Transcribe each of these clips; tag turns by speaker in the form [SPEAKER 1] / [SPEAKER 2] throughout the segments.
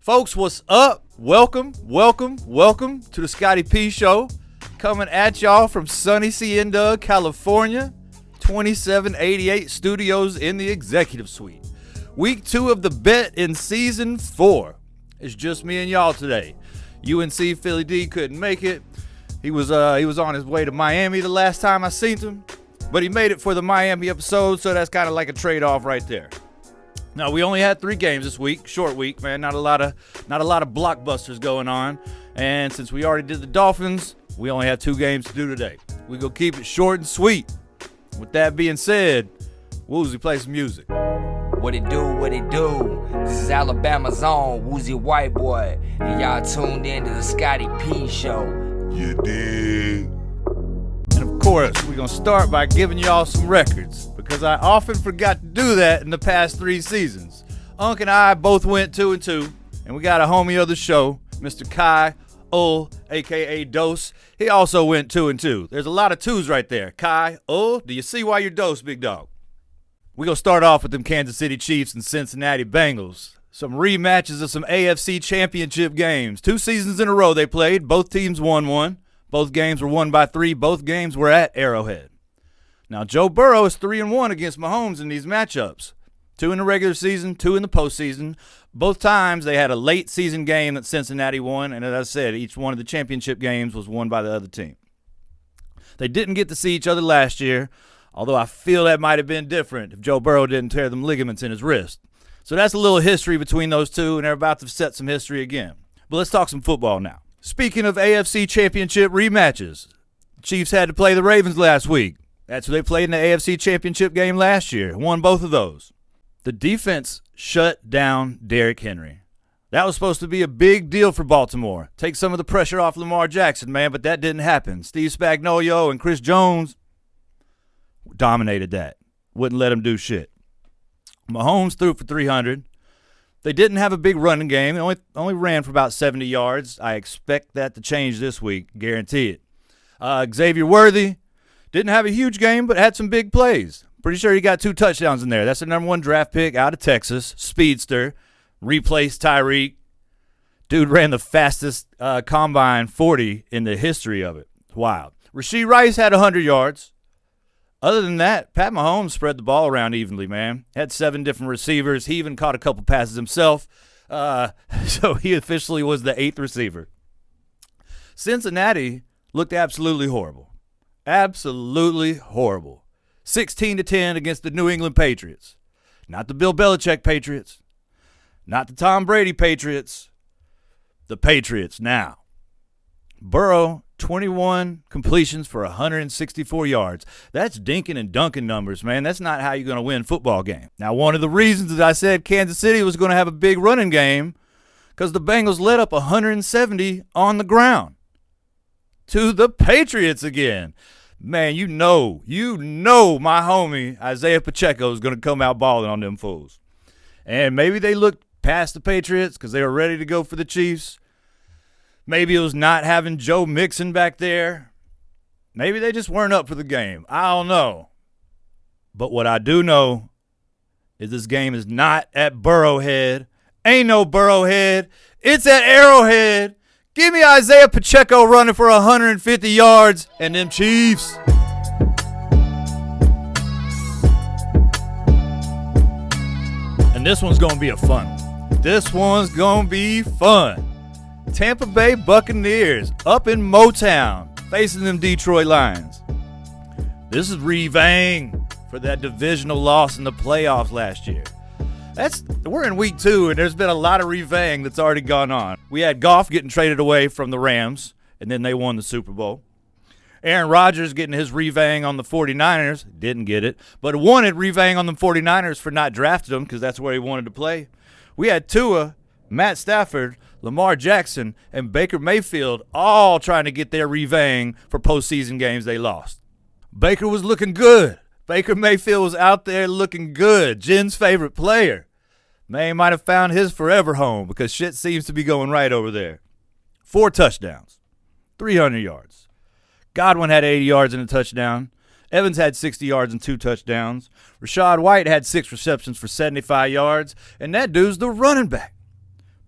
[SPEAKER 1] Folks, what's up? Welcome to the Scotty P Show. Coming at y'all from sunny Cienega, California. 2788 Studios in the Executive Suite. Week 2 of the bet in Season 4. It's just me and y'all today. UNC Philly D couldn't make it. He was on his way to Miami the last time I seen him, but he made it for the Miami episode, so that's kind of like a trade-off right there. Now, we only had 3 games this week. Short week, man. Not a lot of blockbusters going on. And since we already did the Dolphins, we only have 2 games to do today. We gonna keep it short and sweet. With that being said, Woozy, play some music.
[SPEAKER 2] What it do? This is Alabama's own Woozy White Boy, and y'all tuned in to the Scotty P Show.
[SPEAKER 3] You dig?
[SPEAKER 1] And of course, we're gonna start by giving y'all some records, because I often forgot to do that in the past 3 seasons. Unc and I both went 2-2, and we got a homie of the show, Mr. Kai Ul, aka Dose. He also went 2-2. There's a lot of 2s right there. Kai Ul, do you see why you're Dose, big dog? We're going to start off with them Kansas City Chiefs and Cincinnati Bengals. Some rematches of some AFC championship games. 2 seasons in a row they played. Both teams won one. Both games were won by 3. Both games were at Arrowhead. Now, Joe Burrow is 3-1 against Mahomes in these matchups. 2 in the regular season, 2 in the postseason. Both times they had a late season game that Cincinnati won, and as I said, each one of the championship games was won by the other team. They didn't get to see each other last year, although I feel that might have been different if Joe Burrow didn't tear them ligaments in his wrist. So that's a little history between those two, and they're about to set some history again. But let's talk some football now. Speaking of AFC championship rematches, the Chiefs had to play the Ravens last week. That's who they played in the AFC championship game last year. Won both of those. The defense shut down Derrick Henry. That was supposed to be a big deal for Baltimore. Take some of the pressure off Lamar Jackson, man, but that didn't happen. Steve Spagnuolo and Chris Jones dominated that. Wouldn't let him do shit. Mahomes threw for 300. They didn't have a big running game. They only ran for about 70 yards. I expect that to change this week. Guarantee it. Xavier Worthy didn't have a huge game, but had some big plays. Pretty sure he got 2 touchdowns in there. That's the number 1 draft pick out of Texas. Speedster. Replaced Tyreek. Dude ran the fastest combine 40 in the history of it. Wild. Rashee Rice had 100 yards. Other than that, Pat Mahomes spread the ball around evenly, man. Had 7 different receivers. He even caught a couple passes himself. So he officially was the 8th receiver. Cincinnati looked absolutely horrible. Absolutely horrible. 16-10 against the New England Patriots. Not the Bill Belichick Patriots. Not the Tom Brady Patriots. The Patriots now. Burrow, 21 completions for 164 yards. That's dinking and dunking numbers, man. That's not how you're going to win football game. Now, one of the reasons that I said Kansas City was going to have a big running game because the Bengals let up 170 on the ground to the Patriots again. Man, you know my homie Isaiah Pacheco is going to come out balling on them fools. And maybe they looked past the Patriots because they were ready to go for the Chiefs. Maybe it was not having Joe Mixon back there. Maybe they just weren't up for the game. I don't know. But what I do know is this game is not at Burrowhead. Ain't no Burrowhead. It's at Arrowhead. Give me Isaiah Pacheco running for 150 yards and them Chiefs. And this one's going to be a fun one. This one's going to be fun. Tampa Bay Buccaneers up in Motown facing them Detroit Lions. This is revang for that divisional loss in the playoffs last year. We're in week 2, and there's been a lot of revang that's already gone on. We had Goff getting traded away from the Rams, and then they won the Super Bowl. Aaron Rodgers getting his revang on the 49ers. Didn't get it, but wanted revang on the 49ers for not drafting him because that's where he wanted to play. We had Tua, Matt Stafford, Lamar Jackson, and Baker Mayfield all trying to get their revang for postseason games they lost. Baker was looking good. Baker Mayfield was out there looking good. Jen's favorite player. Man might have found his forever home because shit seems to be going right over there. 4 touchdowns, 300 yards. Godwin had 80 yards and a touchdown. Evans had 60 yards and 2 touchdowns. Rachaad White had 6 receptions for 75 yards. And that dude's the running back.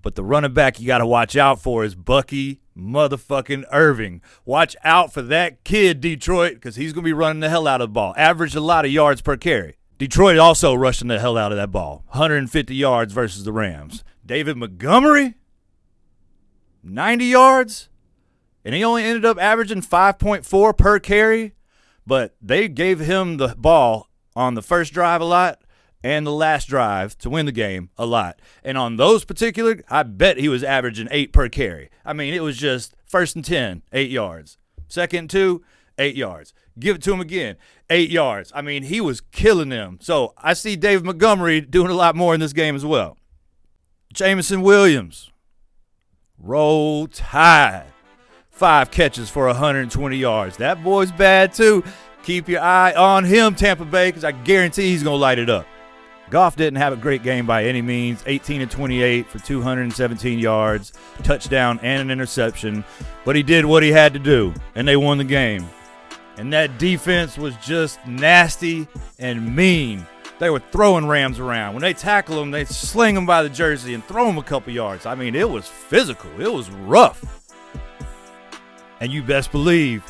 [SPEAKER 1] But the running back you got to watch out for is Bucky motherfucking Irving. Watch out for that kid, Detroit, because he's going to be running the hell out of the ball. Averaged a lot of yards per carry. Detroit also rushing the hell out of that ball. 150 yards versus the Rams. David Montgomery, 90 yards. And he only ended up averaging 5.4 per carry. But they gave him the ball on the first drive a lot and the last drive to win the game a lot. And on those particular, I bet he was averaging 8 per carry. I mean, it was just 1st and 10, 8 yards. 2nd and 2, 8 yards. Give it to him again, 8 yards. I mean, he was killing them. So I see David Montgomery doing a lot more in this game as well. Jameson Williams, roll tide. 5 catches for 120 yards. That boy's bad too. Keep your eye on him, Tampa Bay, because I guarantee he's going to light it up. Goff didn't have a great game by any means. 18 of 28 for 217 yards, touchdown and an interception. But he did what he had to do, and they won the game. And that defense was just nasty and mean. They were throwing Rams around. When they tackle them, they sling them by the jersey and throw them a couple yards. I mean, it was physical. It was rough. And you best believe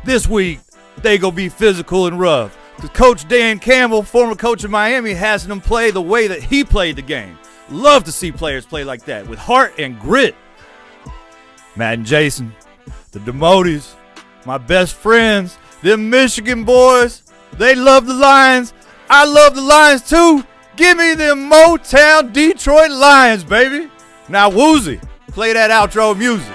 [SPEAKER 1] this week they going to be physical and rough. Because Coach Dan Campbell, former coach of Miami, has them play the way that he played the game. Love to see players play like that with heart and grit. Matt and Jason, the Demotes, my best friends, them Michigan boys, they love the Lions. I love the Lions too. Give me them Motown Detroit Lions, baby. Now, Woozy, play that outro music.